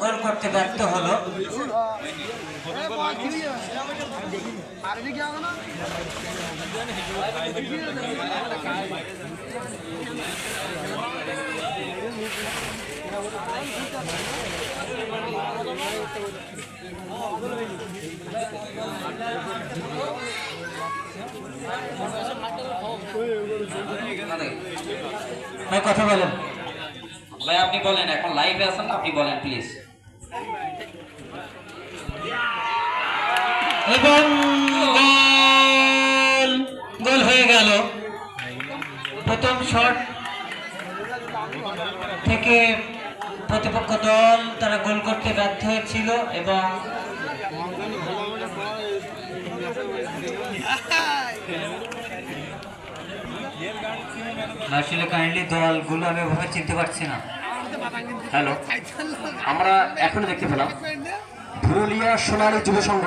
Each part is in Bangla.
গোল করতে ব্যর্থ হলো। ভাই কথা বলেন। ভাই আপনি বলেন, এখন লাইভে আছেন, আপনি বলেন প্লিজ। এবং গোল হয়ে গেল। প্রথম শট থেকে প্রতিপক্ষ দল তারা গোল করতে ব্যর্থ হয়েছিল এবং আসলে কাইন্ডলি দলগুলো আমি ওভাবে চিনতে পারছি না। হ্যালো, আমরা এখনো দেখতে পেলাম পুরুলিয়া সোনালী যুব সংঘ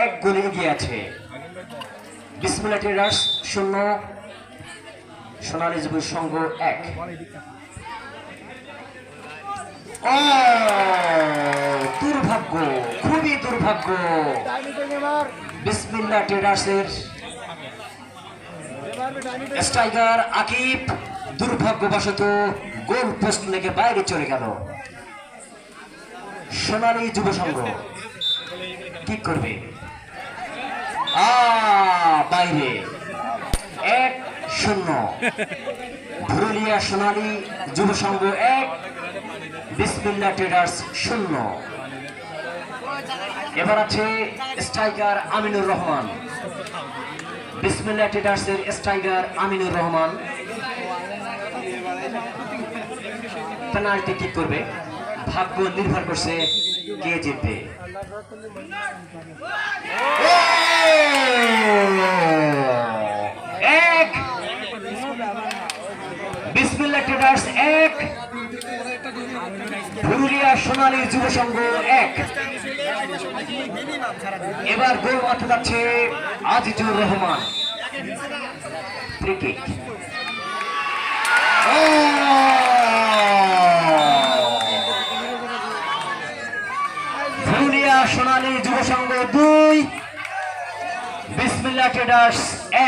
1 গোলে এগিয়ে আছে। বিসমিল্লাহ ট্রেডার্স 0, সোনালী যুব সংঘ 1। দুর্ভাগ্য, খুবই দুর্ভাগ্য। বিসমিল্লাহ ট্রেডার্সের স্ট্রাইকার আকিব দুর্ভাগ্যবশত গোল পোস্ট লেগে বাইরে চলে গেল। সোনালী যুব সংঘ কি করবে? বাইরে 1-0। পুরুলিয়া সোনালী যুব সংঘ 1, বিসমিল্লাহ ট্রেডার্স 0। এবার আছে স্ট্রাইকার আমিনুর রহমান। বিসমিল্লাহ ট্রেডার্সের striker Aminur Rahman penalty kick করবে। ভাগ্য নির্ভর করছে কে জিতবে। বিসমিল্লাহ ট্রেডার্স 1, পুরুলিয়া সোনালী যুব সংঘ 1। এবার গোল মারতে যাচ্ছে আজিজুর রহমান। Free kick. পুরুলিয়া সোনালী যুব সংঘ 2, বিসমিল্লাহ ট্রেডার্স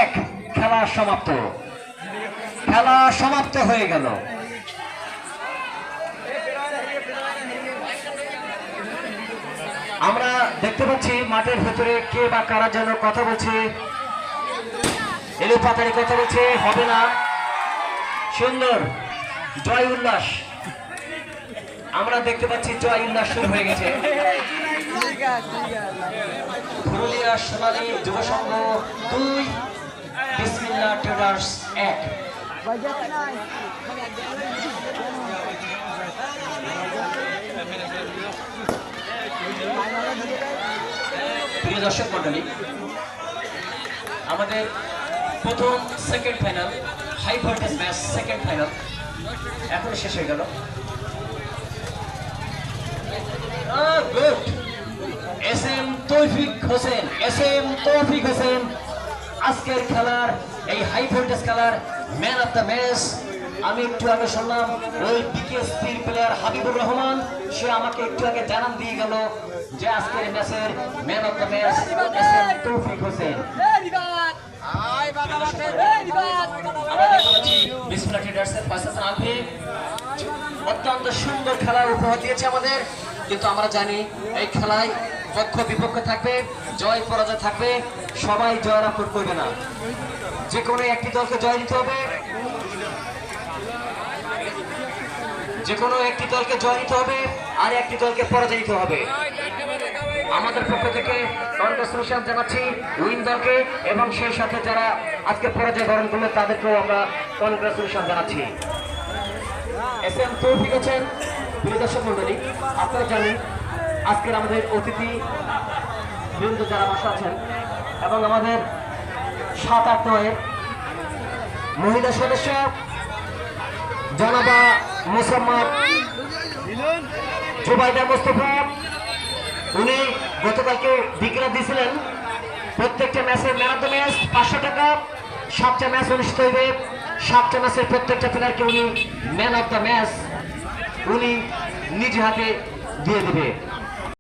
1। খেলা সমাপ্ত। খেলা সমাপ্ত হয়ে গেল। আমরা দেখতে পাচ্ছি মাঠের ভেতরে কে বা কারা যেন কথা বলছে, এলো পাতারি কথা বলছে, হবে না। সুন্দর জয় উল্লাস, আমরা দেখতে পাচ্ছি জয় উল্লাস শুরু হয়ে গেছে। পুরুলিয়া সোনালী যুব সংঘ 2, বিসমিল্লাহ ট্রেডার্স 1। প্রিয় দর্শক মন্ডলী, আমাদের প্রথম second final high voltage match second final এখন শেষ হয়ে গেল। গুড। এসএম তৌফিক হোসেন আজকের খেলার এই হাই ভোল্টেজ খেলার ম্যান অফ দ্য ম্যাচ। আমি একটু আগে শুনলাম ওই বিকেএসপির প্লেয়ার হাবিবুর রহমান, সে আমাকে একটু আগে জানান দিয়ে গেল যে আজকের ম্যাচের man of the match SM তৌফিক হোসেন। অত্যন্ত সুন্দর খেলা উপহার দিয়েছে আমাদের, কিন্তু আমরা জানি এই খেলায় পক্ষ বিপক্ষ থাকবে, জয় পরাজয় থাকবে, সবাই জয় লাভ করবে না। যে কোনো একটি দলকে জয় দিতে হবে, যে কোনো একটি দলকে জয় নিতে হবে আর একটি দলকে পরাজয় দিতে হবে। আমাদের পক্ষ থেকে কনগ্রাচুলেশন জানাচ্ছি উইন দলকে এবং সেই সাথে যারা আজকে পরাজয় বরণ করলো তাদেরকেও আমরা কনগ্রাচুলেশন জানাচ্ছি। এসএম তৌফিক হোসেন। প্রিয় দর্শক মন্ডলী, আপনারা জানেন আজকের আমাদের অতিথি বৃন্দ যারা বসা আছেন এবং আমাদের 7-8 নয়ের মহিলা সদস্য জনাবা মোসাম্মদ জুবাইদা মোস্তফা, উনি গতকালকে ডিক্লার দিয়েছিলেন প্রত্যেকটা ম্যাচের ম্যান অফ দ্য ম্যাচ 500 টাকা। 7টা ম্যাচ অনুষ্ঠিত হইবে, 7টা ম্যাচের প্রত্যেকটা প্লেয়ারকে উনি ম্যান অফ দ্য ম্যাচ উনি নিজে হাতে দিয়ে দেবে।